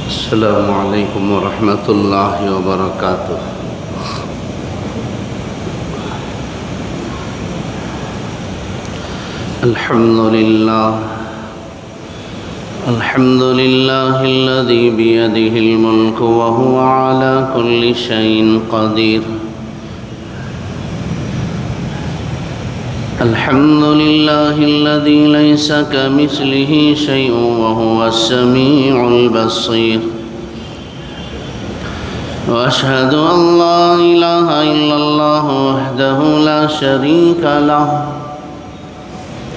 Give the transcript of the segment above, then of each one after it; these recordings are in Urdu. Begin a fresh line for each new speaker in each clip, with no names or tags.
السلام علیکم ورحمۃ اللہ وبرکاتہ۔ الحمد للہ الذی بیدہ الملک وہو علی کل شیء قدیر۔ الحمد للہ الذی لیس کمثلہ شیء وہو السمیع البصیر۔ واشہد ان لا الہ الا اللہ وحدہ لا شریک لہ،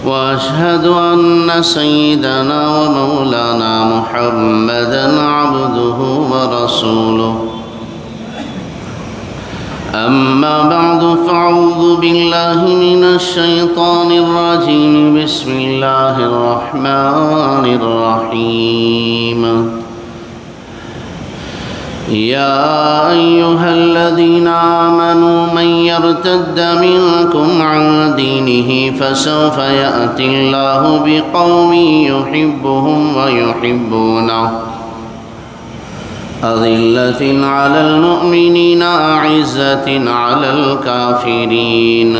واشہد ان سیدنا ومولانا محمدا عبدہ ورسولہ۔ اما بعد فاعوذ باللہ من الشیطان الرجیم، بسم اللہ الرحمن الرحیم۔ یا ایہا الذین آمنوا من یرتد منکم عن دینہ فسوف یأتی اللہ بقوم یحبهم ویحبونہ، أذلة على المؤمنين أعزة على الكافرين،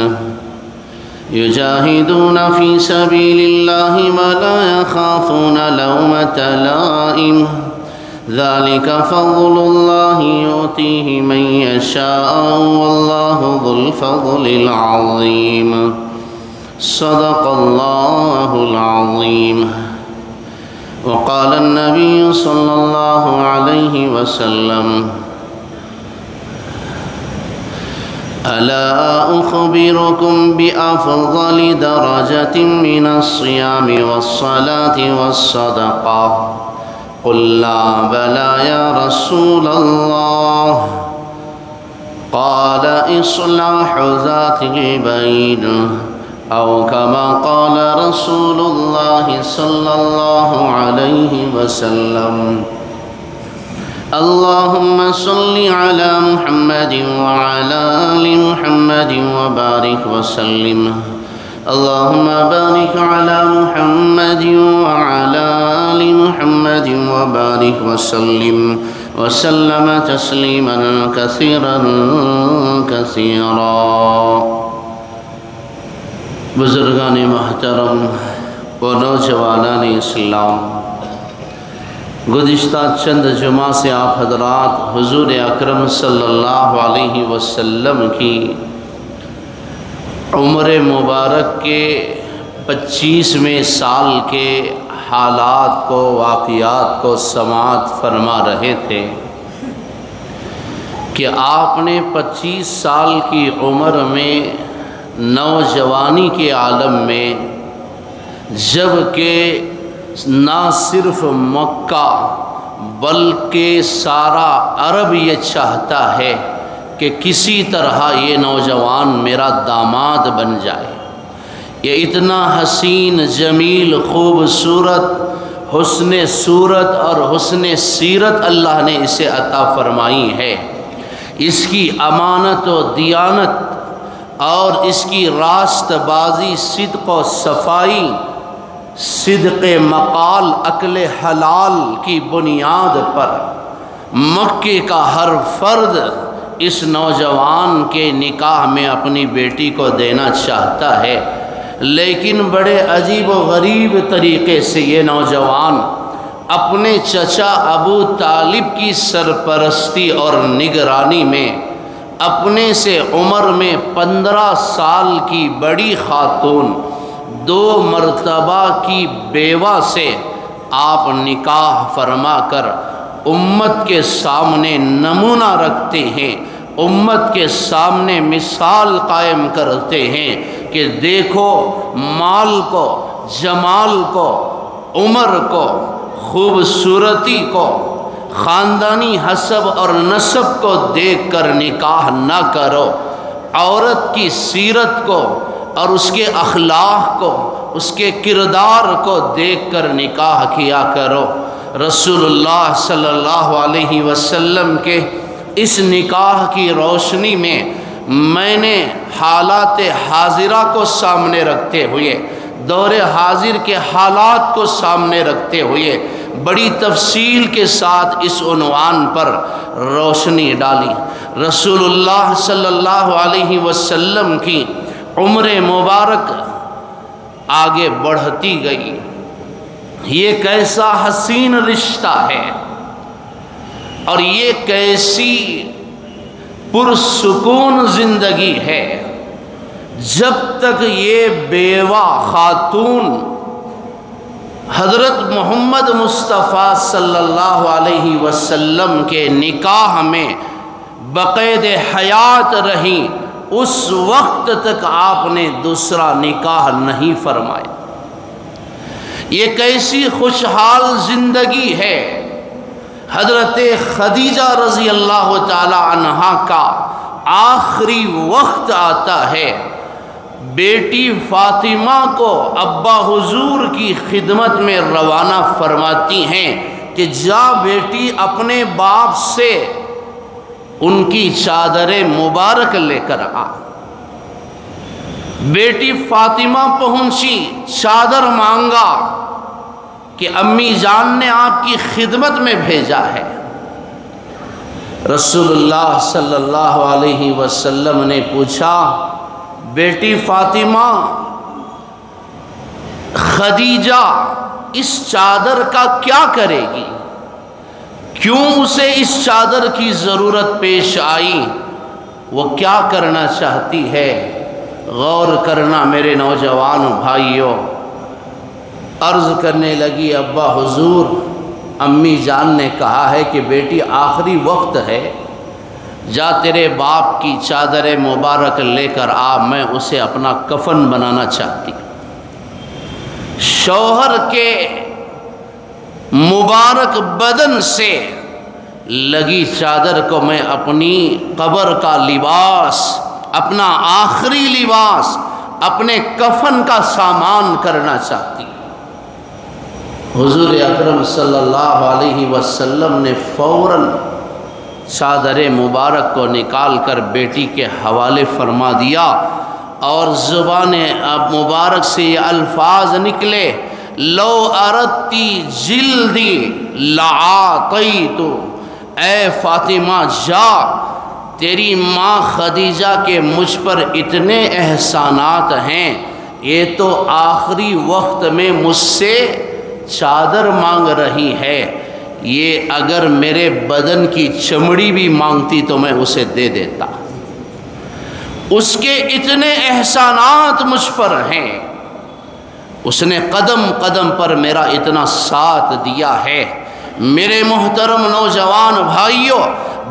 يجاهدون في سبيل الله ولا يخافون لومة لائم، ذلك فضل الله يؤتيه من يشاء والله ذو الفضل العظيم۔ صدق الله العظيم۔ وقال النبي صلى الله عليه وسلم: ألا أخبركم بأفضل درجة من الصيام والصلاة والصدقة؟ قلنا بلى يا رسول الله، قال إصلاح ذات البين، أو كما قال رسول الله صلى الله عليه وسلم۔ اللهم صل على محمد وعلى آل محمد وبارك وسلم۔ اللهم بارك على محمد وعلى آل محمد وبارك وسلم، وسلم تسليما كثيرا كثيرا۔ بزرگان محترم و نوجوانان اسلام، گزشتہ چند جمعہ سے آپ حضرات حضور اکرم صلی اللہ علیہ وسلم کی عمر مبارک کے 25ویں سال کے حالات کو، واقعات کو سماعت فرما رہے تھے کہ آپ نے 25 سال کی عمر میں، نوجوانی کے عالم میں، جب کہ نہ صرف مکہ بلکہ سارا عرب یہ چاہتا ہے کہ کسی طرح یہ نوجوان میرا داماد بن جائے، یہ اتنا حسین، جمیل، خوبصورت، حسن صورت اور حسن سیرت اللہ نے اسے عطا فرمائی ہے، اس کی امانت و دیانت اور اس کی راست بازی، صدق و صفائی، صدق مقال، عقل حلال کی بنیاد پر مکے کا ہر فرد اس نوجوان کے نکاح میں اپنی بیٹی کو دینا چاہتا ہے، لیکن بڑے عجیب و غریب طریقے سے یہ نوجوان اپنے چچا ابو طالب کی سرپرستی اور نگرانی میں اپنے سے عمر میں 15 سال کی بڑی خاتون، 2 مرتبہ کی بیوہ سے آپ نکاح فرما کر امت کے سامنے نمونہ رکھتے ہیں، امت کے سامنے مثال قائم کرتے ہیں کہ دیکھو، مال کو، جمال کو، عمر کو، خوبصورتی کو، خاندانی حسب اور نسب کو دیکھ کر نکاح نہ کرو، عورت کی سیرت کو اور اس کے اخلاق کو، اس کے کردار کو دیکھ کر نکاح کیا کرو۔ رسول اللہ صلی اللہ علیہ وسلم کے اس نکاح کی روشنی میں میں نے حالات حاضرہ کو سامنے رکھتے ہوئے، دور حاضر کے حالات کو سامنے رکھتے ہوئے بڑی تفصیل کے ساتھ اس عنوان پر روشنی ڈالی۔ رسول اللہ صلی اللہ علیہ وسلم کی عمر مبارک آگے بڑھتی گئی۔ یہ کیسا حسین رشتہ ہے اور یہ کیسی پرسکون زندگی ہے جب تک یہ بیوہ خاتون حضرت محمد مصطفیٰ صلی اللہ علیہ وسلم کے نکاح میں بقید حیات رہی، اس وقت تک آپ نے دوسرا نکاح نہیں فرمایا۔ یہ کیسی خوشحال زندگی ہے۔ حضرت خدیجہ رضی اللہ تعالی عنہا کا آخری وقت آتا ہے، بیٹی فاطمہ کو ابا حضور کی خدمت میں روانہ فرماتی ہیں کہ جا بیٹی اپنے باپ سے ان کی چادر مبارک لے کر آ۔ بیٹی فاطمہ پہنچی، چادر مانگا کہ امی جان نے آپ کی خدمت میں بھیجا ہے۔ رسول اللہ صلی اللہ علیہ وسلم نے پوچھا، بیٹی فاطمہ، خدیجہ اس چادر کا کیا کرے گی؟ کیوں اسے اس چادر کی ضرورت پیش آئی؟ وہ کیا کرنا چاہتی ہے؟ غور کرنا میرے نوجوان بھائیوں۔ عرض کرنے لگی، ابا حضور، امی جان نے کہا ہے کہ بیٹی آخری وقت ہے، جا تیرے باپ کی چادر مبارک لے کر آ، میں اسے اپنا کفن بنانا چاہتی۔ شوہر کے مبارک بدن سے لگی چادر کو میں اپنی قبر کا لباس، اپنا آخری لباس، اپنے کفن کا سامان کرنا چاہتی۔ حضور اکرم صلی اللہ علیہ وسلم نے فوراً چادر مبارک کو نکال کر بیٹی کے حوالے فرما دیا اور زبان مبارک سے یہ الفاظ نکلے، لو اردتی جلدی لعاطیت، اے فاطمہ جا، تیری ماں خدیجہ کے مجھ پر اتنے احسانات ہیں، یہ تو آخری وقت میں مجھ سے چادر مانگ رہی ہے، یہ اگر میرے بدن کی چمڑی بھی مانگتی تو میں اسے دے دیتا۔ اس کے اتنے احسانات مجھ پر ہیں، اس نے قدم قدم پر میرا اتنا ساتھ دیا ہے۔ میرے محترم نوجوان بھائیوں،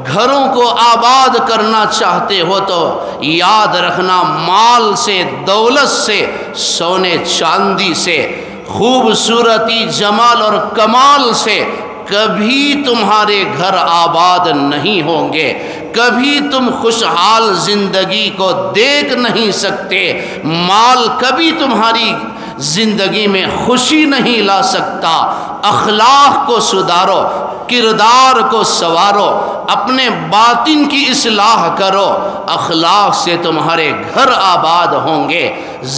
گھروں کو آباد کرنا چاہتے ہو تو یاد رکھنا، مال سے، دولت سے، سونے چاندی سے، خوبصورتی، جمال اور کمال سے کبھی تمہارے گھر آباد نہیں ہوں گے، کبھی تم خوشحال زندگی کو دیکھ نہیں سکتے، مال کبھی تمہاری زندگی میں خوشی نہیں لا سکتا۔ اخلاق کو سدھارو، کردار کو سنوارو، اپنے باطن کی اصلاح کرو، اخلاق سے تمہارے گھر آباد ہوں گے۔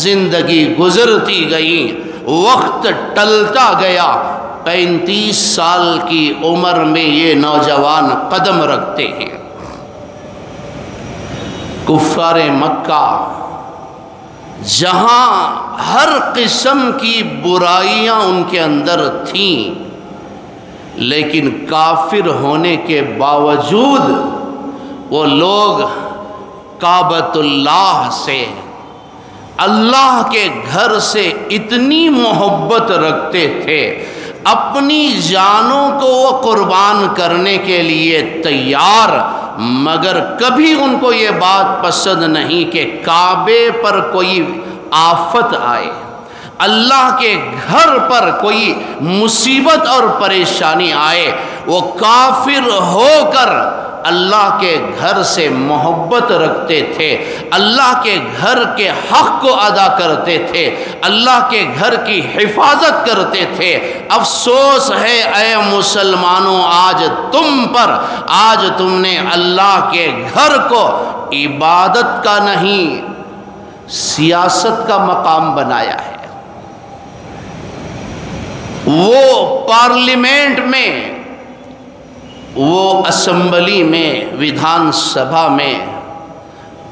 زندگی گزرتی گئی، وقت ٹلتا گیا، 35 سال کی عمر میں یہ نوجوان قدم رکھتے ہیں۔ کفار مکہ جہاں ہر قسم کی برائیاں ان کے اندر تھیں، لیکن کافر ہونے کے باوجود وہ لوگ کعبۃ اللہ سے، اللہ کے گھر سے اتنی محبت رکھتے تھے، اپنی جانوں کو وہ قربان کرنے کے لیے تیار، مگر کبھی ان کو یہ بات پسند نہیں کہ کعبے پر کوئی آفت آئے، اللہ کے گھر پر کوئی مصیبت اور پریشانی آئے۔ وہ کافر ہو کر اللہ کے گھر سے محبت رکھتے تھے، اللہ کے گھر کے حق کو ادا کرتے تھے، اللہ کے گھر کی حفاظت کرتے تھے۔ افسوس ہے اے مسلمانوں آج تم پر، آج تم نے اللہ کے گھر کو عبادت کا نہیں، سیاست کا مقام بنایا ہے۔ وہ پارلیمنٹ میں، وہ اسمبلی میں، ویدھان سبھا میں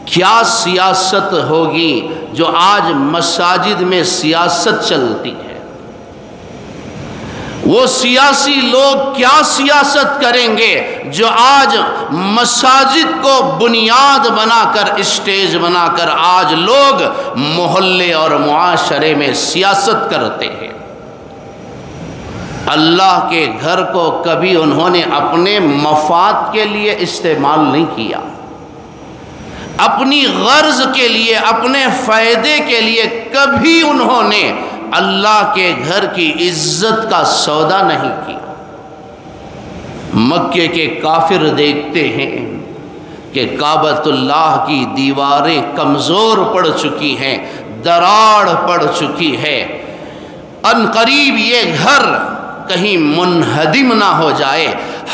کیا سیاست ہوگی جو آج مساجد میں سیاست چلتی ہے؟ وہ سیاسی لوگ کیا سیاست کریں گے جو آج مساجد کو بنیاد بنا کر، اسٹیج بنا کر آج لوگ محلے اور معاشرے میں سیاست کرتے ہیں؟ اللہ کے گھر کو کبھی انہوں نے اپنے مفاد کے لیے استعمال نہیں کیا، اپنی غرض کے لیے، اپنے فائدے کے لیے کبھی انہوں نے اللہ کے گھر کی عزت کا سودا نہیں کیا۔ مکے کے کافر دیکھتے ہیں کہ کعبۃ اللہ کی دیواریں کمزور پڑ چکی ہیں، دراڑ پڑ چکی ہے، ان قریب یہ گھر کہیں منہدم نہ ہو جائے،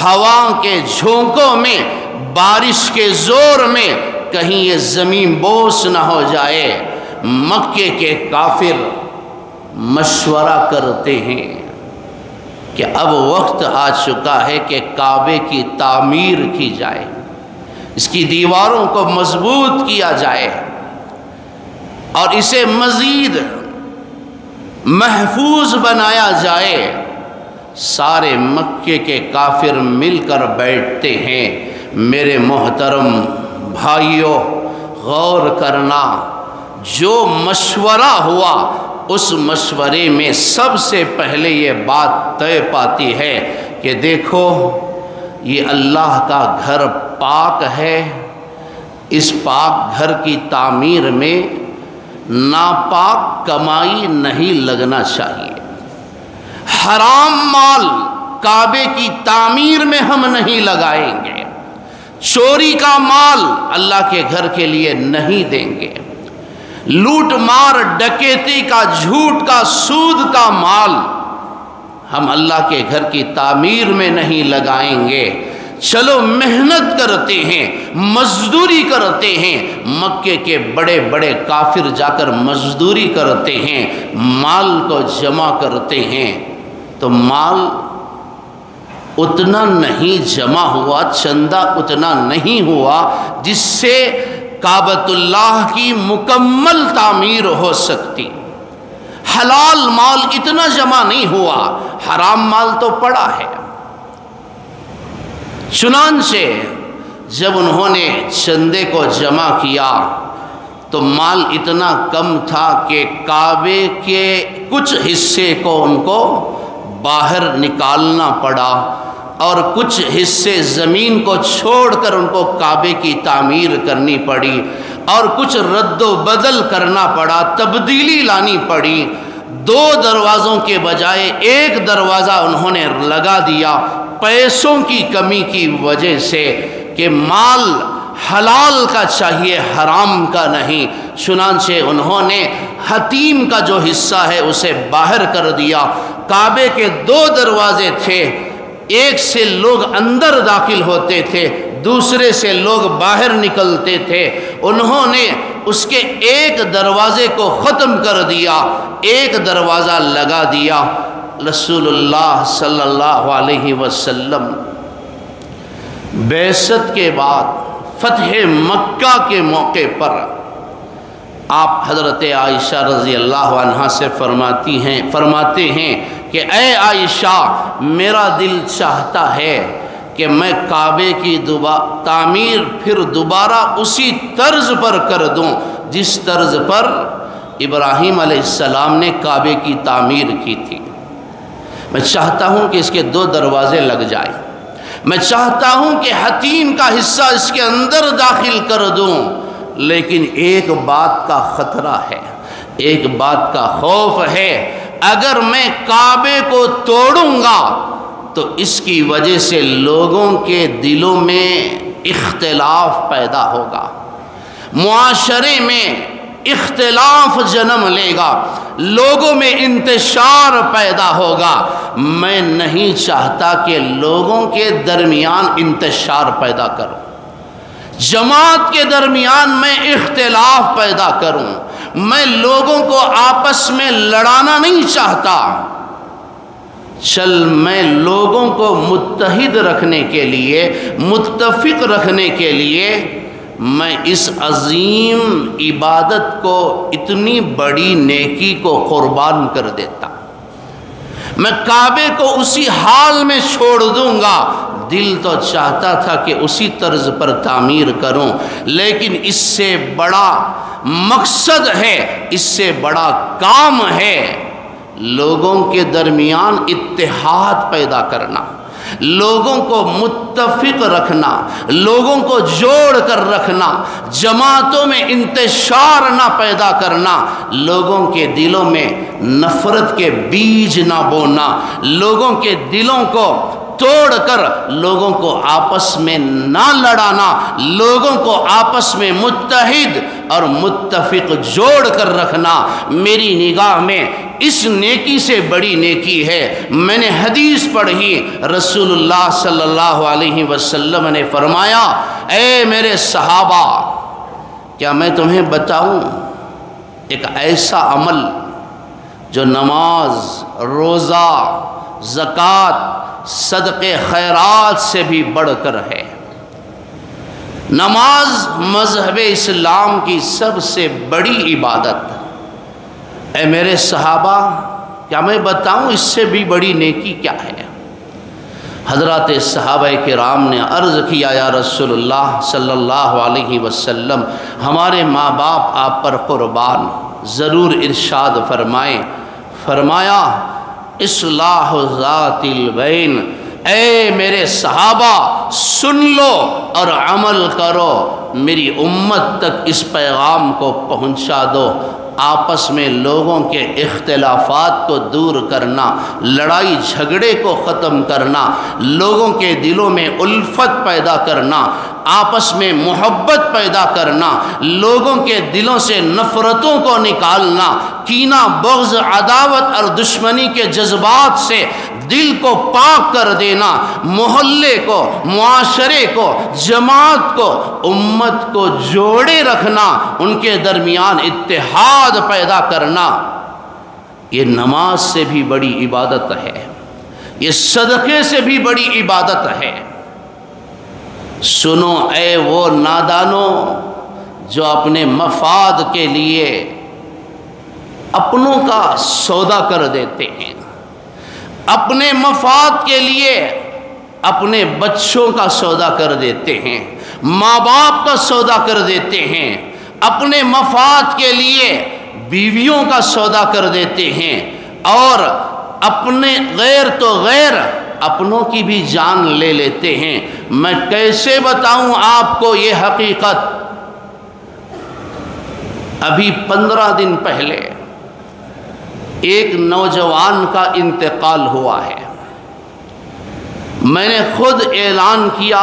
ہوا کے جھونکوں میں، بارش کے زور میں کہیں یہ زمین بوس نہ ہو جائے۔ مکے کے کافر مشورہ کرتے ہیں کہ اب وقت آ چکا ہے کہ کعبے کی تعمیر کی جائے، اس کی دیواروں کو مضبوط کیا جائے اور اسے مزید محفوظ بنایا جائے۔ سارے مکے کے کافر مل کر بیٹھتے ہیں۔ میرے محترم بھائیوں، غور کرنا، جو مشورہ ہوا اس مشورے میں سب سے پہلے یہ بات طے پاتی ہے کہ دیکھو یہ اللہ کا گھر پاک ہے، اس پاک گھر کی تعمیر میں ناپاک کمائی نہیں لگنا چاہیے، حرام مال کعبے کی تعمیر میں ہم نہیں لگائیں گے، چوری کا مال اللہ کے گھر کے لیے نہیں دیں گے، لوٹ مار ڈکیتی کا، جھوٹ کا، سود کا مال ہم اللہ کے گھر کی تعمیر میں نہیں لگائیں گے۔ چلو محنت کرتے ہیں، مزدوری کرتے ہیں۔ مکے کے بڑے بڑے کافر جا کر مزدوری کرتے ہیں، مال کو جمع کرتے ہیں، تو مال اتنا نہیں جمع ہوا، چندہ اتنا نہیں ہوا جس سے کعبۃ اللہ کی مکمل تعمیر ہو سکتی۔ حلال مال اتنا جمع نہیں ہوا، حرام مال تو پڑا ہے۔ چنانچہ جب انہوں نے چندے کو جمع کیا تو مال اتنا کم تھا کہ کعبے کے کچھ حصے کو ان کو باہر نکالنا پڑا اور کچھ حصے زمین کو چھوڑ کر ان کو کعبے کی تعمیر کرنی پڑی اور کچھ رد و بدل کرنا پڑا، تبدیلی لانی پڑی۔ 2 دروازوں کے بجائے 1 دروازہ انہوں نے لگا دیا پیسوں کی کمی کی وجہ سے کہ مال حلال کا چاہیے، حرام کا نہیں۔ چنانچہ انہوں نے حتیم کا جو حصہ ہے اسے باہر کر دیا۔ کعبے کے 2 دروازے تھے، ایک سے لوگ اندر داخل ہوتے تھے، دوسرے سے لوگ باہر نکلتے تھے۔ انہوں نے اس کے 1 دروازے کو ختم کر دیا، 1 دروازہ لگا دیا۔ رسول اللہ صلی اللہ علیہ وسلم بعثت کے بعد فتح مکہ کے موقع پر آپ حضرت عائشہ رضی اللہ عنہا سے فرماتے ہیں کہ اے عائشہ، میرا دل چاہتا ہے کہ میں کعبے کی تعمیر پھر دوبارہ اسی طرز پر کر دوں جس طرز پر ابراہیم علیہ السلام نے کعبے کی تعمیر کی تھی۔ میں چاہتا ہوں کہ اس کے 2 دروازے لگ جائیں، میں چاہتا ہوں کہ حتیم کا حصہ اس کے اندر داخل کر دوں، لیکن ایک بات کا خطرہ ہے، ایک بات کا خوف ہے، اگر میں کعبے کو توڑوں گا تو اس کی وجہ سے لوگوں کے دلوں میں اختلاف پیدا ہوگا، معاشرے میں اختلاف جنم لے گا، لوگوں میں انتشار پیدا ہوگا۔ میں نہیں چاہتا کہ لوگوں کے درمیان انتشار پیدا کروں، جماعت کے درمیان میں اختلاف پیدا کروں، میں لوگوں کو آپس میں لڑانا نہیں چاہتا۔ چل میں لوگوں کو متحد رکھنے کے لیے، متفق رکھنے کے لیے میں اس عظیم عبادت کو، اتنی بڑی نیکی کو قربان کر دیتا، میں کعبے کو اسی حال میں چھوڑ دوں گا۔ دل تو چاہتا تھا کہ اسی طرز پر تعمیر کروں، لیکن اس سے بڑا مقصد ہے، اس سے بڑا کام ہے لوگوں کے درمیان اتحاد پیدا کرنا، لوگوں کو متفق رکھنا، لوگوں کو جوڑ کر رکھنا، جماعتوں میں انتشار نہ پیدا کرنا، لوگوں کے دلوں میں نفرت کے بیج نہ بونا، لوگوں کے دلوں کو توڑ کر لوگوں کو آپس میں نہ لڑانا، لوگوں کو آپس میں متحد اور متفق جوڑ کر رکھنا میری نگاہ میں اس نیکی سے بڑی نیکی ہے۔ میں نے حدیث پڑھی، رسول اللہ صلی اللہ علیہ وسلم نے فرمایا، اے میرے صحابہ، کیا میں تمہیں بتاؤں ایک ایسا عمل جو نماز، روزہ، زکوٰۃ، صدقے خیرات سے بھی بڑھ کر ہے۔ نماز مذہب اسلام کی سب سے بڑی عبادت۔ اے میرے صحابہ، کیا میں بتاؤں اس سے بھی بڑی نیکی کیا ہے؟ حضرات صحابہ کرام نے عرض کیا، یا رسول اللہ صلی اللہ علیہ وسلم، ہمارے ماں باپ آپ پر قربان، ضرور ارشاد فرمائیں۔ فرمایا، اصلاح ذات البین، اے میرے صحابہ سن لو اور عمل کرو، میری امت تک اس پیغام کو پہنچا دو۔ آپس میں لوگوں کے اختلافات کو دور کرنا، لڑائی جھگڑے کو ختم کرنا، لوگوں کے دلوں میں الفت پیدا کرنا، آپس میں محبت پیدا کرنا، لوگوں کے دلوں سے نفرتوں کو نکالنا، کینہ، بغض، عداوت اور دشمنی کے جذبات سے دل کو پاک کر دینا، محلے کو، معاشرے کو، جماعت کو، امت کو جوڑے رکھنا، ان کے درمیان اتحاد پیدا کرنا، یہ نماز سے بھی بڑی عبادت ہے، یہ صدقے سے بھی بڑی عبادت ہے۔ سنو اے وہ نادانوں جو اپنے مفاد کے لیے اپنوں کا سودا کر دیتے ہیں، اپنے مفاد کے لیے اپنے بچوں کا سودا کر دیتے ہیں، ماں باپ کا سودا کر دیتے ہیں، اپنے مفاد کے لیے بیویوں کا سودا کر دیتے ہیں، اور اپنے غیر تو غیر اپنوں کی بھی جان لے لیتے ہیں۔ میں کیسے بتاؤں آپ کو یہ حقیقت؟ ابھی 15 دن پہلے ایک نوجوان کا انتقال ہوا ہے، میں نے خود اعلان کیا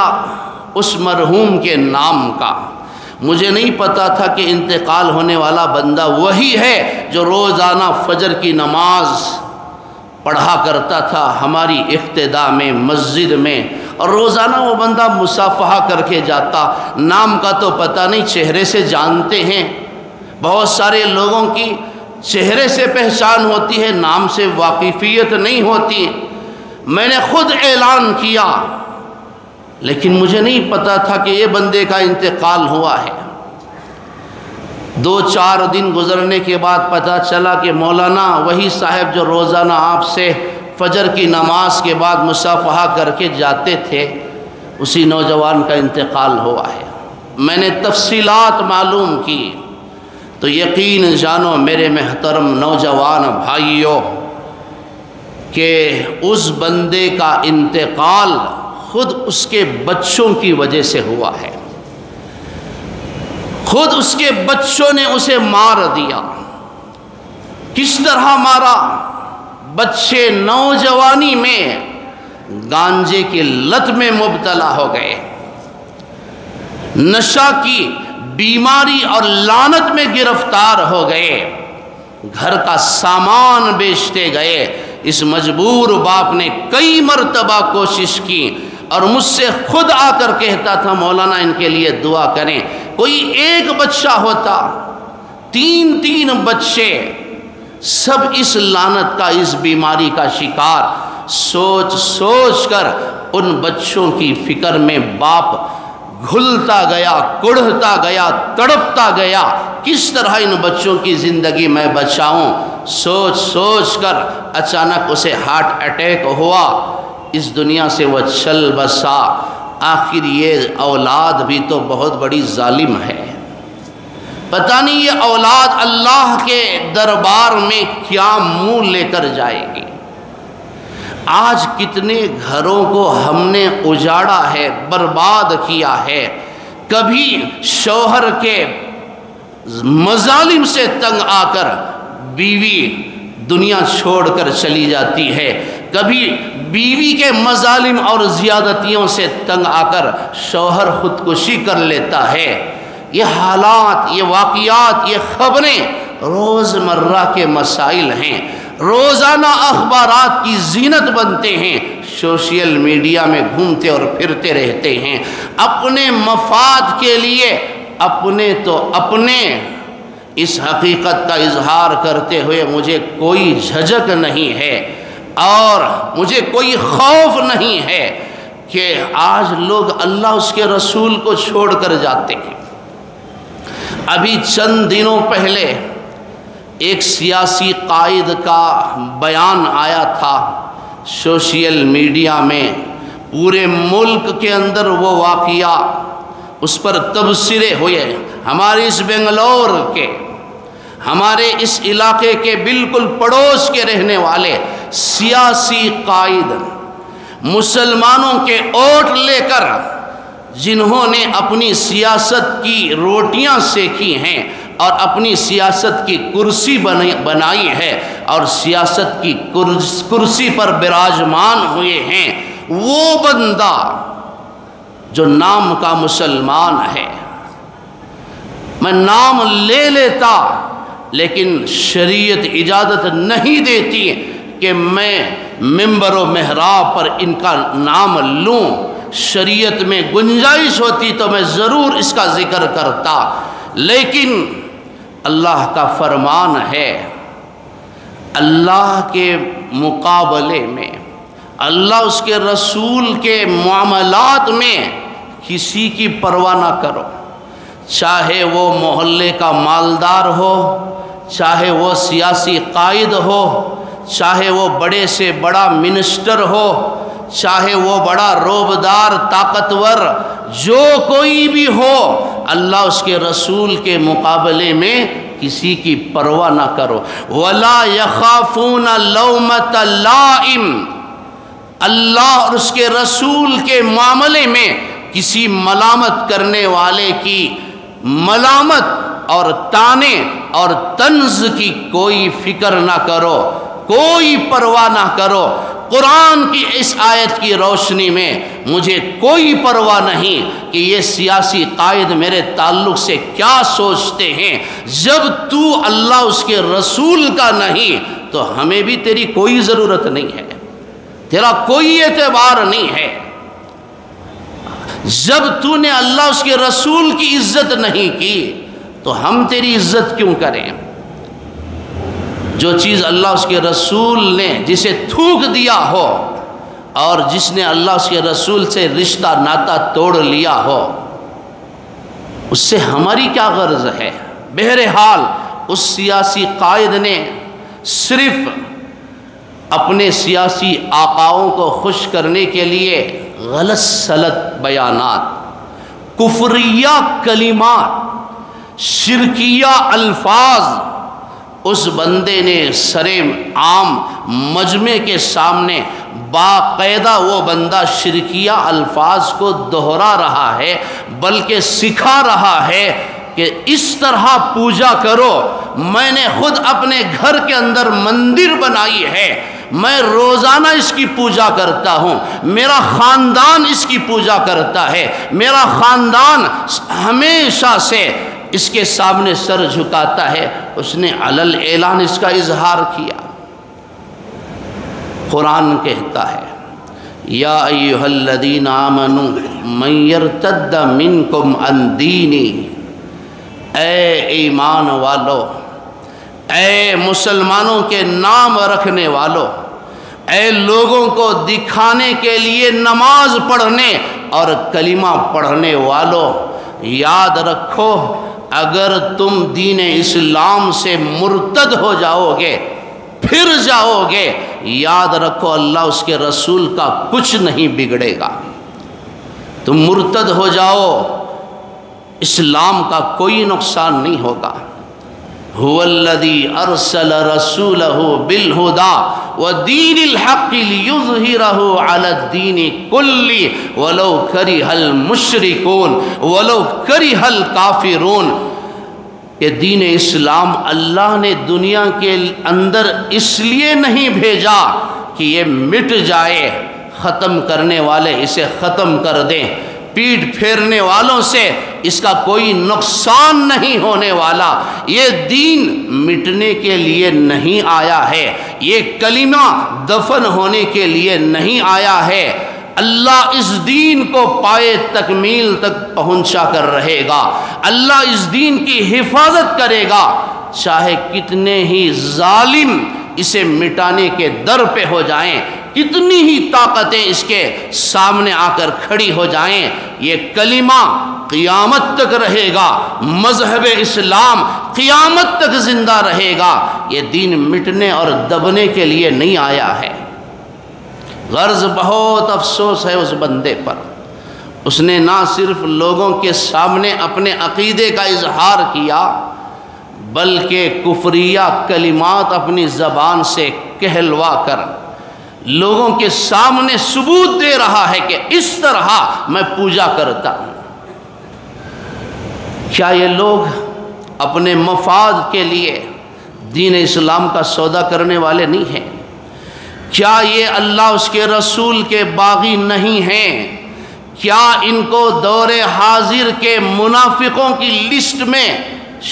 اس مرحوم کے نام کا۔ مجھے نہیں پتا تھا کہ انتقال ہونے والا بندہ وہی ہے جو روزانہ فجر کی نماز پڑھا کرتا تھا ہماری اقتداء میں، مسجد میں، اور روزانہ وہ بندہ مصافحہ کر کے جاتا۔ نام کا تو پتہ نہیں، چہرے سے جانتے ہیں، بہت سارے لوگوں کی چہرے سے پہچان ہوتی ہے، نام سے واقفیت نہیں ہوتی۔ میں نے خود اعلان کیا، لیکن مجھے نہیں پتا تھا کہ یہ بندے کا انتقال ہوا ہے۔ 2-4 دن گزرنے کے بعد پتہ چلا کہ مولانا وہی صاحب جو روزانہ آپ سے فجر کی نماز کے بعد مصافحہ کر کے جاتے تھے، اسی نوجوان کا انتقال ہوا ہے۔ میں نے تفصیلات معلوم کی تو یقین جانو میرے محترم نوجوان بھائیوں کہ اس بندے کا انتقال خود اس کے بچوں کی وجہ سے ہوا ہے۔ خود اس کے بچوں نے اسے مار دیا۔ کس طرح مارا؟ بچے نوجوانی میں گانجے کی لت میں مبتلا ہو گئے، نشہ کی بیماری اور لعنت میں گرفتار ہو گئے، گھر کا سامان بیچتے گئے۔ اس مجبور باپ نے کئی مرتبہ کوشش کی اور مجھ سے خود آ کر کہتا تھا، مولانا ان کے لیے دعا کریں۔ کوئی ایک بچہ ہوتا، 3 بچے، سب اس لعنت کا، اس بیماری کا شکار۔ سوچ سوچ کر ان بچوں کی فکر میں باپ گھلتا گیا، کڑھتا گیا، تڑپتا گیا، کس طرح ان بچوں کی زندگی میں بچاؤں۔ سوچ سوچ کر اچانک اسے ہارٹ اٹیک ہوا، اس دنیا سے وہ چل بسا۔ آخر یہ اولاد بھی تو بہت بڑی ظالم ہے، پتہ نہیں یہ اولاد اللہ کے دربار میں کیا منہ لے کر جائے گی۔ آج کتنے گھروں کو ہم نے اجاڑا ہے، برباد کیا ہے۔ کبھی شوہر کے مظالم سے تنگ آ کر بیوی دنیا چھوڑ کر چلی جاتی ہے، کبھی بیوی کے مظالم اور زیادتیوں سے تنگ آ کر شوہر خودکشی کر لیتا ہے۔ یہ حالات، یہ واقعات، یہ خبریں روزمرہ کے مسائل ہیں، روزانہ اخبارات کی زینت بنتے ہیں، سوشل میڈیا میں گھومتے اور پھرتے رہتے ہیں۔ اپنے مفاد کے لیے اپنے اس حقیقت کا اظہار کرتے ہوئے مجھے کوئی جھجک نہیں ہے اور مجھے کوئی خوف نہیں ہے کہ آج لوگ اللہ اس کے رسول کو چھوڑ کر جاتے ہیں۔ ابھی چند دنوں پہلے ایک سیاسی قائد کا بیان آیا تھا سوشل میڈیا میں، پورے ملک کے اندر وہ واقعہ، اس پر تبصرے ہوئے۔ ہمارے اس بنگلور کے، ہمارے اس علاقے کے بالکل پڑوس کے رہنے والے سیاسی قائد، مسلمانوں کے ووٹ لے کر جنہوں نے اپنی سیاست کی روٹیاں سیکی ہیں اور اپنی سیاست کی کرسی بنائی ہے اور سیاست کی کرسی پر براجمان ہوئے ہیں، وہ بندہ جو نام کا مسلمان ہے، میں نام لے لیتا لیکن شریعت اجازت نہیں دیتی کہ میں منبر و محراب پر ان کا نام لوں۔ شریعت میں گنجائش ہوتی تو میں ضرور اس کا ذکر کرتا، لیکن اللہ کا فرمان ہے، اللہ کے مقابلے میں، اللہ اس کے رسول کے معاملات میں کسی کی پرواہ نہ کرو، چاہے وہ محلے کا مالدار ہو، چاہے وہ سیاسی قائد ہو، چاہے وہ بڑے سے بڑا منسٹر ہو، چاہے وہ بڑا روبدار طاقتور، جو کوئی بھی ہو، اللہ اس کے رسول کے مقابلے میں کسی کی پرواہ نہ کرو۔ وَلَا يَخَافُونَ لَوْمَةَ لَائِمٍ، اللہ اور اس کے رسول کے معاملے میں کسی ملامت کرنے والے کی ملامت اور طعنے اور طنز کی کوئی فکر نہ کرو، کوئی پرواہ نہ کرو۔ قرآن کی اس آیت کی روشنی میں مجھے کوئی پرواہ نہیں کہ یہ سیاسی قائد میرے تعلق سے کیا سوچتے ہیں۔ جب تو اللہ اس کے رسول کا نہیں تو ہمیں بھی تیری کوئی ضرورت نہیں ہے، تیرا کوئی اعتبار نہیں ہے۔ جب تو نے اللہ اس کے رسول کی عزت نہیں کی تو ہم تیری عزت کیوں کریں؟ جو چیز اللہ اس کے رسول نے جسے تھوک دیا ہو اور جس نے اللہ اس کے رسول سے رشتہ ناتا توڑ لیا ہو، اس سے ہماری کیا غرض ہے؟ بہرحال اس سیاسی قائد نے صرف اپنے سیاسی آقاؤں کو خوش کرنے کے لیے غلط سلط بیانات، کفریہ کلمات، شرکیہ الفاظ، اس بندے نے سرے عام مجمع کے سامنے باقاعدہ وہ بندہ شرکیہ الفاظ کو دہرا رہا ہے، بلکہ سکھا رہا ہے کہ اس طرح پوجا کرو۔ میں نے خود اپنے گھر کے اندر مندر بنائی ہے، میں روزانہ اس کی پوجا کرتا ہوں، میرا خاندان اس کی پوجا کرتا ہے، میرا خاندان ہمیشہ سے اس کے سامنے سر جھکاتا ہے۔ اس نے علل اعلان اس کا اظہار کیا۔ قرآن کہتا ہے یا ایھا الذین آمنوا من یرتد منکم عن دینہ، اے ایمان والو، اے مسلمانوں کے نام رکھنے والو، اے لوگوں کو دکھانے کے لیے نماز پڑھنے اور کلمہ پڑھنے والوں، یاد رکھو اگر تم دین اسلام سے مرتد ہو جاؤ گے، پھر جاؤ گے، یاد رکھو اللہ اس کے رسول کا کچھ نہیں بگڑے گا۔ تم مرتد ہو جاؤ، اسلام کا کوئی نقصان نہیں ہوگا۔ هو الذی ارسل رسولہ بالہدی ودین الحق لیظہرہ علی الدین کلہ ولو کرہ المشرکون ولو کرہ الکافرون۔ یہ دین اسلام اللہ نے دنیا کے اندر اس لیے نہیں بھیجا کہ یہ مٹ جائے، ختم کرنے والے اسے ختم کر دیں، پیٹ پھیرنے والوں سے اس کا کوئی نقصان نہیں ہونے والا۔ یہ دین مٹنے کے لیے نہیں آیا ہے، یہ کلمہ دفن ہونے کے لیے نہیں آیا ہے۔ اللہ اس دین کو پائے تکمیل تک پہنچا کر رہے گا، اللہ اس دین کی حفاظت کرے گا، چاہے کتنے ہی ظالم اسے مٹانے کے در پہ ہو جائیں، کتنی ہی طاقتیں اس کے سامنے آ کر کھڑی ہو جائیں، یہ کلمہ قیامت تک رہے گا، مذہب اسلام قیامت تک زندہ رہے گا۔ یہ دین مٹنے اور دبنے کے لیے نہیں آیا ہے۔ غرض بہت افسوس ہے اس بندے پر، اس نے نہ صرف لوگوں کے سامنے اپنے عقیدے کا اظہار کیا بلکہ کفریہ کلمات اپنی زبان سے کہلوا کر لوگوں کے سامنے ثبوت دے رہا ہے کہ اس طرح میں پوجا کرتا ہوں۔ کیا یہ لوگ اپنے مفاد کے لیے دین اسلام کا سودا کرنے والے نہیں ہیں؟ کیا یہ اللہ اس کے رسول کے باغی نہیں ہیں؟ کیا ان کو دور حاضر کے منافقوں کی لسٹ میں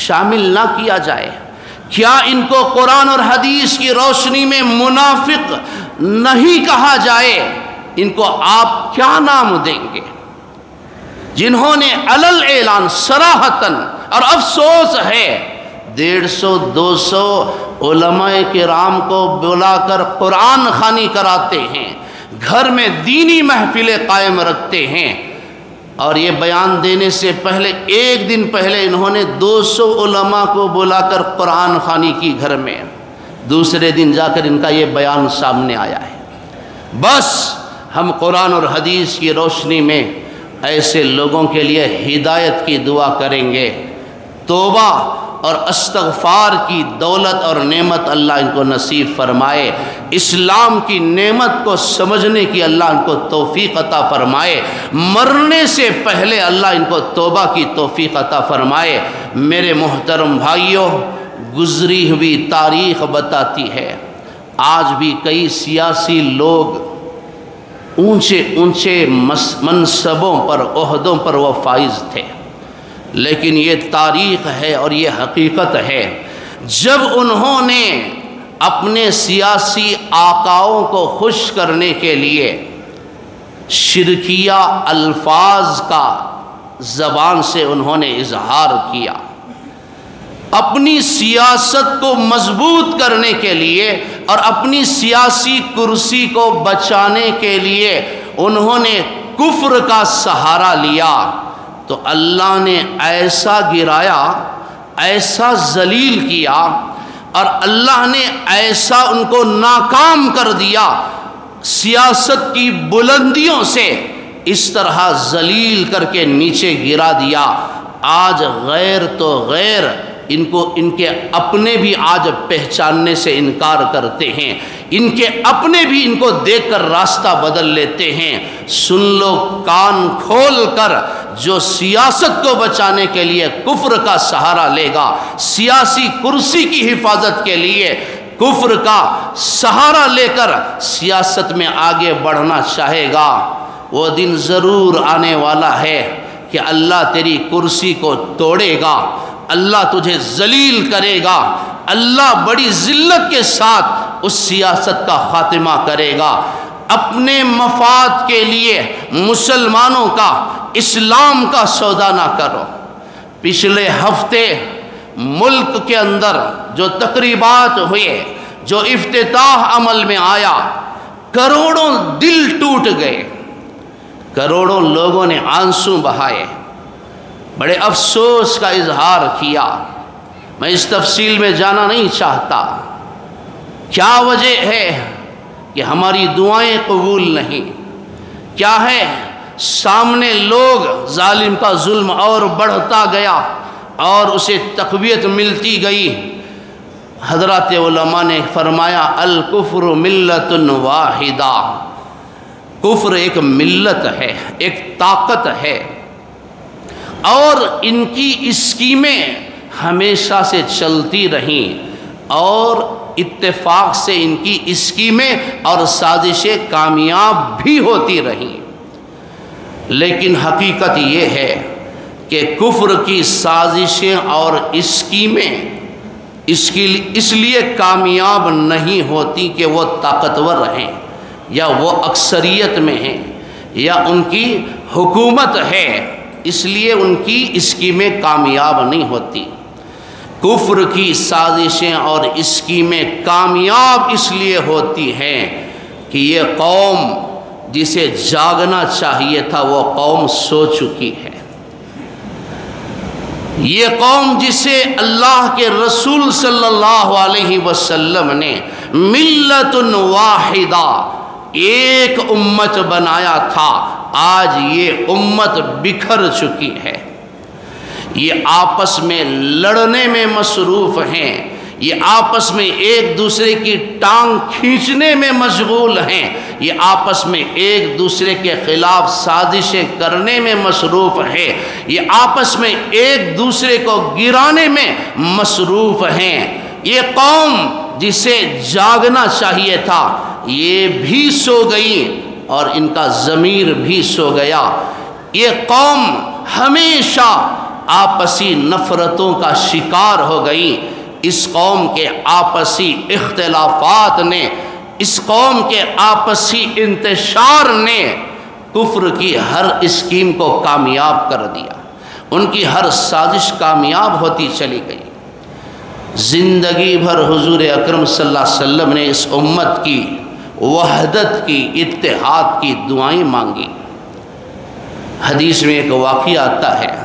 شامل نہ کیا جائے؟ کیا ان کو قرآن اور حدیث کی روشنی میں منافق نہیں کہا جائے؟ ان کو آپ کیا نام دیں گے؟ جنہوں نے علل اعلان صراحتاً، اور افسوس ہے 150-200 علماء کرام کو بلا کر قرآن خوانی کراتے ہیں، گھر میں دینی محفلیں قائم رکھتے ہیں، اور یہ بیان دینے سے پہلے ایک دن پہلے انہوں نے 200 علماء کو بلا کر قرآن خوانی کی گھر میں، دوسرے دن جا کر ان کا یہ بیان سامنے آیا ہے۔ بس ہم قرآن اور حدیث کی روشنی میں ایسے لوگوں کے لیے ہدایت کی دعا کریں گے، توبہ اور استغفار کی دولت اور نعمت اللہ ان کو نصیب فرمائے، اسلام کی نعمت کو سمجھنے کی اللہ ان کو توفیق عطا فرمائے، مرنے سے پہلے اللہ ان کو توبہ کی توفیق عطا فرمائے۔ میرے محترم بھائیوں، گزری ہوئی تاریخ بتاتی ہے آج بھی کئی سیاسی لوگ اونچے اونچے منصبوں پر، عہدوں پر وہ فائز تھے، لیکن یہ تاریخ ہے اور یہ حقیقت ہے، جب انہوں نے اپنے سیاسی آقاؤں کو خوش کرنے کے لیے شرکیہ الفاظ کا زبان سے انہوں نے اظہار کیا، اپنی سیاست کو مضبوط کرنے کے لیے اور اپنی سیاسی کرسی کو بچانے کے لیے انہوں نے کفر کا سہارا لیا، تو اللہ نے ایسا گرایا، ایسا ذلیل کیا، اور اللہ نے ایسا ان کو ناکام کر دیا، سیاست کی بلندیوں سے اس طرح ذلیل کر کے نیچے گرا دیا۔ آج غیر تو غیر، ان کو ان کے اپنے بھی آج پہچاننے سے انکار کرتے ہیں، ان کے اپنے بھی ان کو دیکھ کر راستہ بدل لیتے ہیں۔ سن لو کان کھول کر، جو سیاست کو بچانے کے لیے کفر کا سہارا لے گا، سیاسی کرسی کی حفاظت کے لیے کفر کا سہارا لے کر سیاست میں آگے بڑھنا چاہے گا، وہ دن ضرور آنے والا ہے کہ اللہ تیری کرسی کو توڑے گا، اللہ تجھے ذلیل کرے گا، اللہ بڑی ذلت کے ساتھ اس سیاست کا خاتمہ کرے گا۔ اپنے مفاد کے لیے مسلمانوں کا، اسلام کا سودا نہ کرو۔ پچھلے ہفتے ملک کے اندر جو تقریبات ہوئے، جو افتتاح عمل میں آیا، کروڑوں دل ٹوٹ گئے، کروڑوں لوگوں نے آنسو بہائے، بڑے افسوس کا اظہار کیا۔ میں اس تفصیل میں جانا نہیں چاہتا، کیا وجہ ہے کہ ہماری دعائیں قبول نہیں، کیا ہے؟ سامنے لوگ، ظالم کا ظلم اور بڑھتا گیا اور اسے تقویت ملتی گئی۔ حضرات علماء نے فرمایا الکفر ملت واحدہ، کفر ایک ملت ہے، ایک طاقت ہے، اور ان کی اسکیمیں ہمیشہ سے چلتی رہیں اور اتفاق سے ان کی اسکیمیں اور سازشیں کامیاب بھی ہوتی رہیں۔ لیکن حقیقت یہ ہے کہ کفر کی سازشیں اور اسکیمیں اس لیے کامیاب نہیں ہوتی کہ وہ طاقتور ہیں یا وہ اکثریت میں ہیں یا ان کی حکومت ہے، اس لیے ان کی اسکیمیں کامیاب نہیں ہوتی۔ کفر کی سازشیں اور اسکیمیں کامیاب اس لیے ہوتی ہیں کہ یہ قوم جسے جاگنا چاہیے تھا وہ قوم سو چکی ہے۔ یہ قوم جسے اللہ کے رسول صلی اللہ علیہ وسلم نے ملت واحدہ، ایک امت بنایا تھا، آج یہ امت بکھر چکی ہے۔ یہ آپس میں لڑنے میں مصروف ہیں، یہ آپس میں ایک دوسرے کی ٹانگ کھینچنے میں مشغول ہیں، یہ آپس میں ایک دوسرے کے خلاف سازشیں کرنے میں مصروف ہیں، یہ آپس میں ایک دوسرے کو گرانے میں مصروف ہیں۔ یہ قوم جسے جاگنا چاہیے تھا یہ بھی سو گئی اور ان کا ضمیر بھی سو گیا۔ یہ قوم ہمیشہ آپسی نفرتوں کا شکار ہو گئی۔ اس قوم کے آپسی اختلافات نے، اس قوم کے آپسی انتشار نے کفر کی ہر اسکیم کو کامیاب کر دیا، ان کی ہر سازش کامیاب ہوتی چلی گئی۔ زندگی بھر حضور اکرم صلی اللہ علیہ وسلم نے اس امت کی وحدت کی، اتحاد کی دعائیں مانگی۔ حدیث میں ایک واقعہ آتا ہے،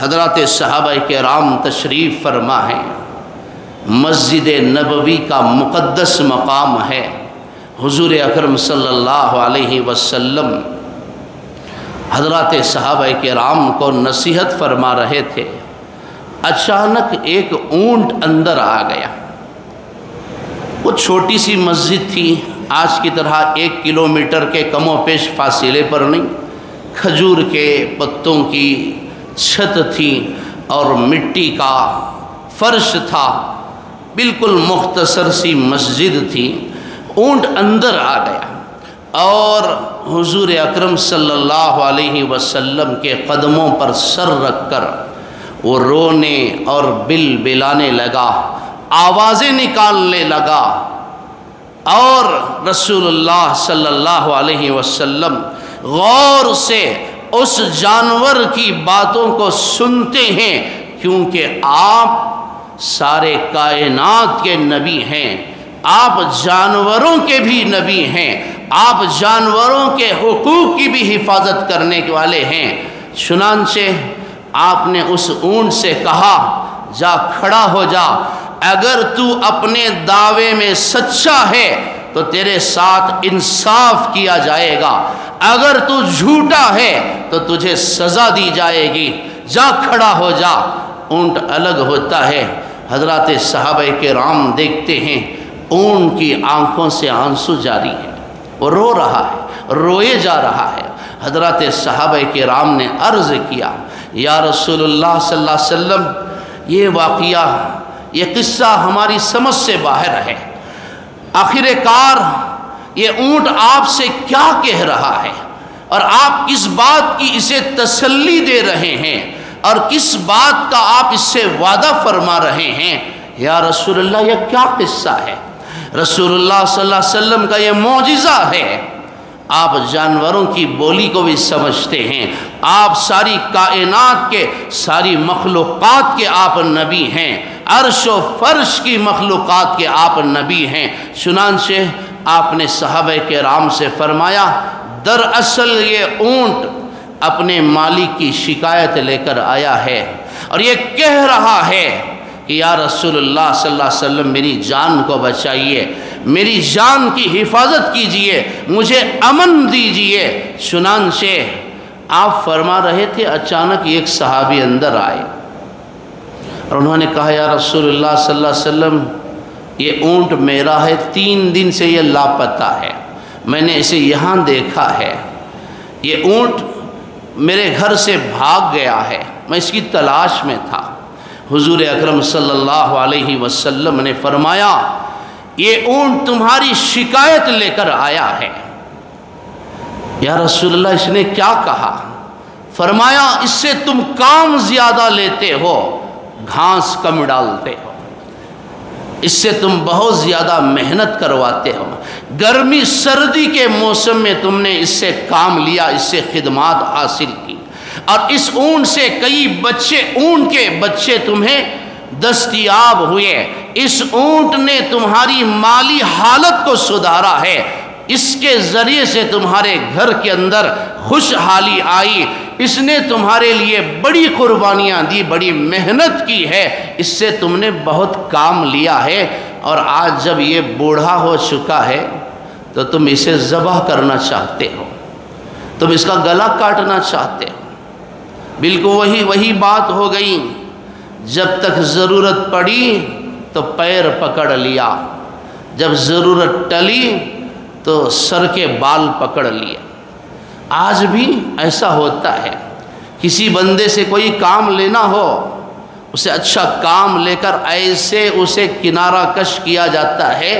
حضرات صحابہ کرام تشریف فرما ہیں، مسجد نبوی کا مقدس مقام ہے، حضور اکرم صلی اللہ علیہ وسلم حضرات صحابہ کرام کو نصیحت فرما رہے تھے۔ اچانک ایک اونٹ اندر آ گیا۔ وہ چھوٹی سی مسجد تھی، آج کی طرح 1 کلومیٹر کے کم و بیش فاصلے پر نہیں، کھجور کے پتوں کی چھت تھی اور مٹی کا فرش تھا، بالکل مختصر سی مسجد تھی۔ اونٹ اندر آ گیا اور حضور اکرم صلی اللہ علیہ وسلم کے قدموں پر سر رکھ کر وہ رونے اور بلانے لگا، آوازیں نکالنے لگا، اور رسول اللہ صلی اللہ علیہ وسلم غور سے اس جانور کی باتوں کو سنتے ہیں، کیونکہ آپ سارے کائنات کے نبی ہیں، آپ جانوروں کے بھی نبی ہیں، آپ جانوروں کے حقوق کی بھی حفاظت کرنے والے ہیں۔ چنانچہ آپ نے اس اونٹ سے کہا، جا کھڑا ہو جا، اگر تو اپنے دعوے میں سچا ہے تو تیرے ساتھ انصاف کیا جائے گا، اگر تو جھوٹا ہے تو تجھے سزا دی جائے گی، جا کھڑا ہو جا۔ اونٹ الگ ہوتا ہے، حضرات صحابہ کرام دیکھتے ہیں اونٹ کی آنکھوں سے آنسو جاری ہے، وہ رو رہا ہے، روئے جا رہا ہے۔ حضرات صحابہ کرام نے عرض کیا، یا رسول اللہ صلی اللہ علیہ وسلم، یہ واقعہ، یہ قصہ ہماری سمجھ سے باہر ہے، آخر کار یہ اونٹ آپ سے کیا کہہ رہا ہے اور آپ کس بات کی اسے تسلی دے رہے ہیں اور کس بات کا آپ اس سے وعدہ فرما رہے ہیں؟ یا رسول اللہ یہ کیا قصہ ہے؟ رسول اللہ صلی اللہ علیہ وسلم کا یہ معجزہ ہے، آپ جانوروں کی بولی کو بھی سمجھتے ہیں، آپ ساری کائنات کے، ساری مخلوقات کے آپ نبی ہیں، عرش و فرش کی مخلوقات کے آپ نبی ہیں۔ چنانچہ آپ نے صحابہ کرام سے فرمایا دراصل یہ اونٹ اپنے مالک کی شکایت لے کر آیا ہے اور یہ کہہ رہا ہے کہ یا رسول اللہ صلی اللہ علیہ وسلم میری جان کو بچائیے، میری جان کی حفاظت کیجئے، مجھے امن دیجئے۔ چنانچہ آپ فرما رہے تھے، اچانک ایک صحابی اندر آئے اور انہوں نے کہا یا رسول اللہ صلی اللہ علیہ وسلم یہ اونٹ میرا ہے، 3 دن سے یہ لاپتہ ہے، میں نے اسے یہاں دیکھا ہے، یہ اونٹ میرے گھر سے بھاگ گیا ہے، میں اس کی تلاش میں تھا۔ حضور اکرم صلی اللہ علیہ وسلم نے فرمایا یہ اونٹ تمہاری شکایت لے کر آیا ہے۔ یا رسول اللہ اس نے کیا کہا؟ فرمایا اس سے تم کام زیادہ لیتے ہو، گھاس کم ڈالتے ہو، اس سے تم بہت زیادہ محنت کرواتے ہو، گرمی سردی کے موسم میں تم نے اس سے کام لیا، اس سے خدمات حاصل کی، اور اس اونٹ سے کئی اونٹ کے بچے تمہیں دستیاب ہوئے، اس اونٹ نے تمہاری مالی حالت کو سدھارا ہے، اس کے ذریعے سے تمہارے گھر کے اندر خوشحالی آئی، اس نے تمہارے لیے بڑی قربانیاں دی، بڑی محنت کی ہے، اس سے تم نے بہت کام لیا ہے، اور آج جب یہ بوڑھا ہو چکا ہے تو تم اسے ذبح کرنا چاہتے ہو، تم اس کا گلا کاٹنا چاہتے ہو۔ بالکل وہی بات ہو گئی، جب تک ضرورت پڑی تو پیر پکڑ لیا، جب ضرورت ٹلی تو سر کے بال پکڑ لیے۔ آج بھی ایسا ہوتا ہے، کسی بندے سے کوئی کام لینا ہو، اسے اچھا کام لے کر ایسے اسے کنارہ کش کیا جاتا ہے،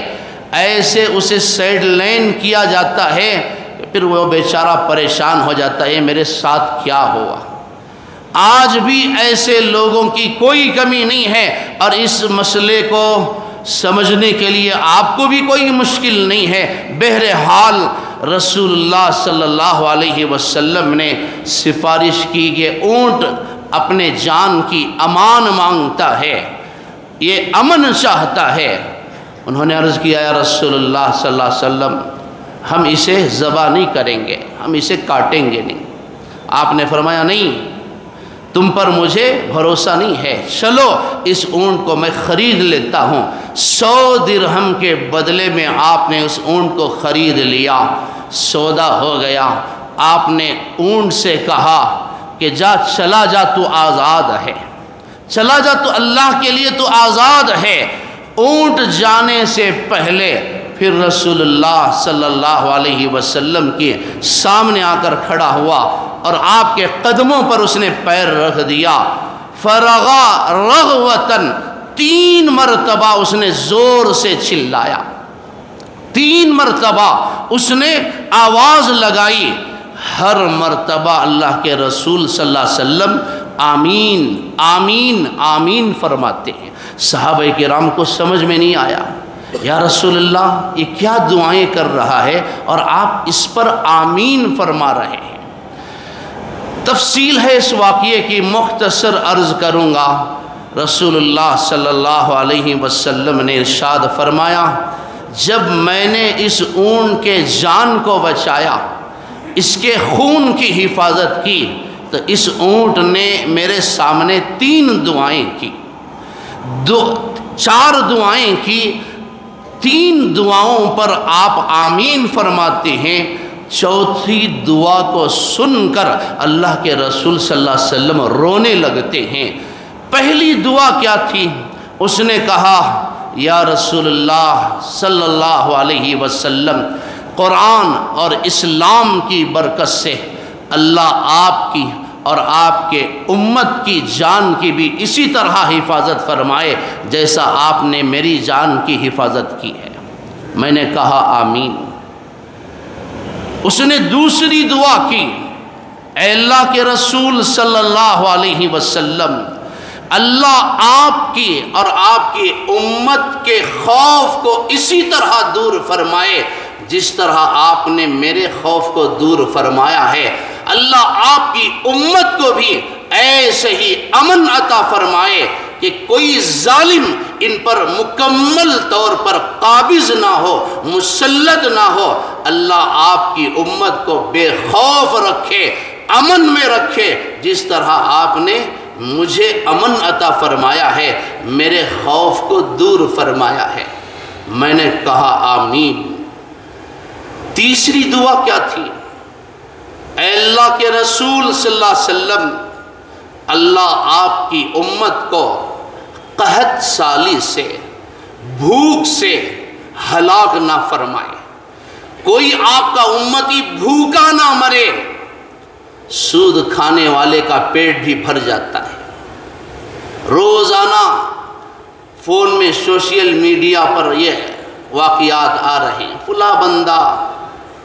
ایسے اسے سائیڈ لائن کیا جاتا ہے، پھر وہ بیچارہ پریشان ہو جاتا ہے میرے ساتھ کیا ہوا۔ آج بھی ایسے لوگوں کی کوئی کمی نہیں ہے، اور اس مسئلے کو سمجھنے کے لیے آپ کو بھی کوئی مشکل نہیں ہے۔ بہرحال رسول اللہ صلی اللہ علیہ وسلم نے سفارش کی کہ اونٹ اپنے جان کی امان مانگتا ہے، یہ امن چاہتا ہے۔ انہوں نے عرض کیا یا رسول اللہ صلی اللہ علیہ وسلم ہم اسے ذبح نہیں کریں گے، ہم اسے کاٹیں گے نہیں۔ آپ نے فرمایا نہیں، تم پر مجھے بھروسہ نہیں ہے، چلو اس اونٹ کو میں خرید لیتا ہوں۔ 100 درہم کے بدلے میں آپ نے اس اونٹ کو خرید لیا، سودا ہو گیا۔ آپ نے اونٹ سے کہا کہ جا، چلا جا، تو آزاد ہے، چلا جا، تو اللہ کے لیے تو آزاد ہے۔ اونٹ جانے سے پہلے پھر رسول اللہ صلی اللہ علیہ وسلم کے سامنے آ کر کھڑا ہوا اور آپ کے قدموں پر اس نے پیر رکھ دیا۔ فرغا رغوتاً، 3 مرتبہ اس نے زور سے چلایا، 3 مرتبہ اس نے آواز لگائی۔ ہر مرتبہ اللہ کے رسول صلی اللہ علیہ وسلم آمین آمین آمین فرماتے ہیں۔ صحابہ کرام کو سمجھ میں نہیں آیا، یا رسول اللہ یہ کیا دعائیں کر رہا ہے اور آپ اس پر آمین فرما رہے ہیں۔ تفصیل ہے اس واقعے کی، مختصر عرض کروں گا۔ رسول اللہ صلی اللہ علیہ وسلم نے ارشاد فرمایا جب میں نے اس اونٹ کے جان کو بچایا، اس کے خون کی حفاظت کی، تو اس اونٹ نے میرے سامنے 3 دعائیں کی، 4 دعائیں کی، 3 دعاؤں پر آپ آمین فرماتے ہیں۔ چوتھی دعا کو سن کر اللہ کے رسول صلی اللہ علیہ وسلم رونے لگتے ہیں۔ پہلی دعا کیا تھی؟ اس نے کہا یا رسول اللہ صلی اللہ علیہ وسلم قرآن اور اسلام کی برکت سے اللہ آپ کی اور آپ کے امت کی جان کی بھی اسی طرح حفاظت فرمائے جیسا آپ نے میری جان کی حفاظت کی ہے۔ میں نے کہا آمین۔ اس نے دوسری دعا کی، اے اللہ کے رسول صلی اللہ علیہ وسلم، اللہ آپ کی اور آپ کی امت کے خوف کو اسی طرح دور فرمائے جس طرح آپ نے میرے خوف کو دور فرمایا ہے۔ اللہ آپ کی امت کو بھی ایسے ہی امن عطا فرمائے کہ کوئی ظالم ان پر مکمل طور پر قابض نہ ہو، مسلط نہ ہو۔ اللہ آپ کی امت کو بے خوف رکھے، امن میں رکھے، جس طرح آپ نے مجھے امن عطا فرمایا ہے، میرے خوف کو دور فرمایا ہے۔ میں نے کہا آمین۔ تیسری دعا کیا تھی؟ اے اللہ کے رسول صلی اللہ علیہ وسلم، اللہ آپ کی امت کو قحط سالی سے، بھوک سے ہلاک نہ فرمائے۔ کوئی آپ کا امتی بھوکا نہ مرے۔ سود کھانے والے کا پیٹ بھی بھر جاتا ہے۔ روزانہ فون میں سوشل میڈیا پر یہ واقعات آ رہے ہیں، فلاں بندہ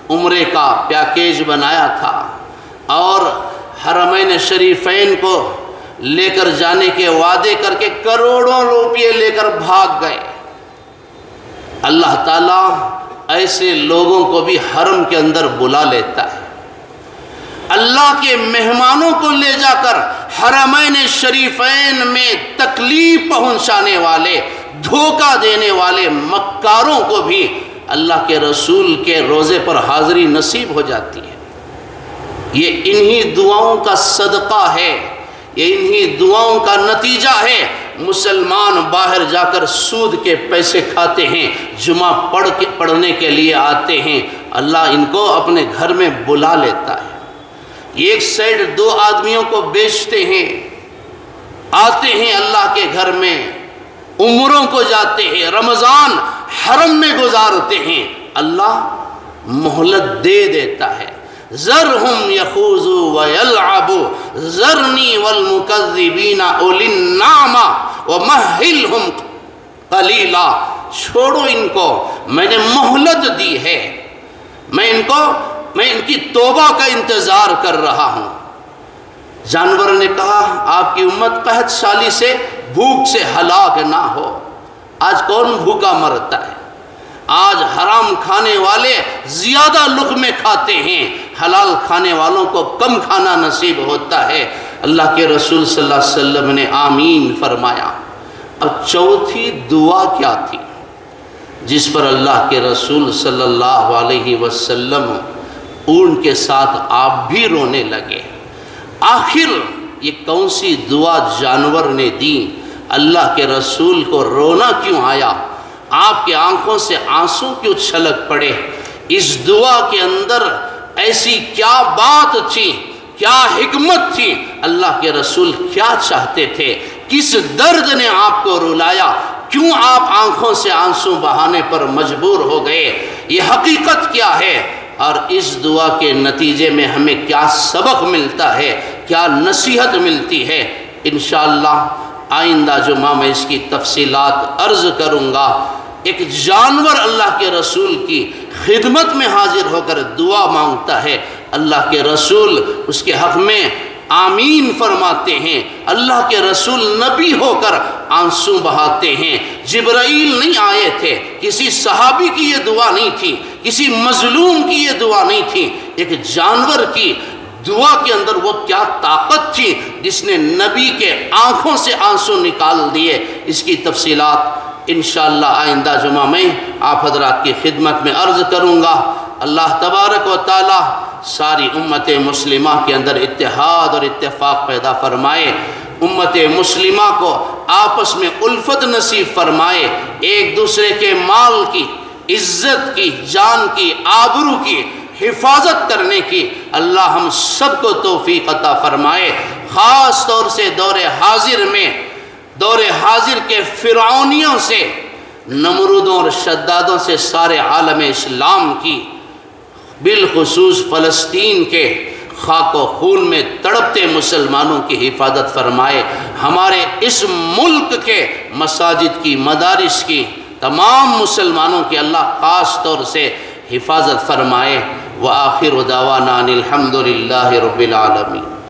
عمرے کا پیکیج بنایا تھا اور حرمین شریفین کو لے کر جانے کے وعدے کر کے کروڑوں روپے لے کر بھاگ گئے۔ اللہ تعالیٰ ایسے لوگوں کو بھی حرم کے اندر بلا لیتا ہے۔ اللہ کے مہمانوں کو لے جا کر حرمین شریفین میں تکلیف پہنچانے والے، دھوکہ دینے والے مکاروں کو بھی اللہ کے رسول کے روزے پر حاضری نصیب ہو جاتی ہے۔ یہ انہی دعاؤں کا صدقہ ہے، یہ انہی دعاؤں کا نتیجہ ہے۔ مسلمان باہر جا کر سود کے پیسے کھاتے ہیں، جمعہ پڑھنے کے لیے آتے ہیں، اللہ ان کو اپنے گھر میں بلا لیتا ہے۔ ایک سائڈ دو آدمیوں کو بیچتے ہیں، آتے ہیں اللہ کے گھر میں، عمروں کو جاتے ہیں، رمضان حرم میں گزارتے ہیں، اللہ مہلت دے دیتا ہے۔ ذرہم یخوضوا ویلعبوا ذرنی والمکذبین اولی النعمہ ومہلہم قلیلا۔ چھوڑو ان کو، میں نے مہلت دی ہے، میں ان کی توبہ کا انتظار کر رہا ہوں۔ جانور نے کہا آپ کی امت قحط سالی سے، بھوک سے ہلاک نہ ہو۔ آج کون بھوکا مرتا ہے؟ آج حرام کھانے والے زیادہ لقمے کھاتے ہیں، حلال کھانے والوں کو کم کھانا نصیب ہوتا ہے۔ اللہ کے رسول صلی اللہ علیہ وسلم نے آمین فرمایا۔ اب چوتھی دعا کیا تھی جس پر اللہ کے رسول صلی اللہ علیہ وسلم اون کے ساتھ آپ بھی رونے لگے؟ آخر یہ کون سی دعا جانور نے دی؟ اللہ کے رسول کو رونا کیوں آیا؟ آپ کے آنکھوں سے آنسو کیوں چھلک پڑے؟ اس دعا کے اندر ایسی کیا بات تھی، کیا حکمت تھی؟ اللہ کے رسول کیا چاہتے تھے؟ کس درد نے آپ کو رلایا؟ کیوں آپ آنکھوں سے آنسو بہانے پر مجبور ہو گئے؟ یہ حقیقت کیا ہے؟ اور اس دعا کے نتیجے میں ہمیں کیا سبق ملتا ہے، کیا نصیحت ملتی ہے؟ انشاءاللہ آئندہ جمعہ میں اس کی تفصیلات عرض کروں گا۔ ایک جانور اللہ کے رسول کی خدمت میں حاضر ہو کر دعا مانگتا ہے، اللہ کے رسول اس کے حق میں آمین فرماتے ہیں۔ اللہ کے رسول نبی ہو کر آنسو بہاتے ہیں۔ جبرائیل نہیں آئے تھے، کسی صحابی کی یہ دعا نہیں تھی، کسی مظلوم کی یہ دعا نہیں تھی، ایک جانور کی دعا کے اندر وہ کیا طاقت تھی جس نے نبی کے آنکھوں سے آنسو نکال دیے۔ اس کی تفصیلات انشاءاللہ آئندہ جمعہ میں آپ حضرات کی خدمت میں عرض کروں گا۔ اللہ تبارک و تعالی ساری امت مسلمہ کے اندر اتحاد اور اتفاق پیدا فرمائے، امت مسلمہ کو آپس میں الفت نصیب فرمائے، ایک دوسرے کے مال کی، عزت کی، جان کی، آبرو کی حفاظت کرنے کی اللہ ہم سب کو توفیق عطا فرمائے۔ خاص طور سے دور حاضر کے فرعونیوں سے، نمرودوں اور شدادوں سے سارے عالم اسلام کی، بالخصوص فلسطین کے خاک و خون میں تڑپتے مسلمانوں کی حفاظت فرمائے۔ ہمارے اس ملک کے مساجد کی، مدارس کی، تمام مسلمانوں کی اللہ خاص طور سے حفاظت فرمائے۔ وآخر دعوانا الحمد للہ رب العالمین۔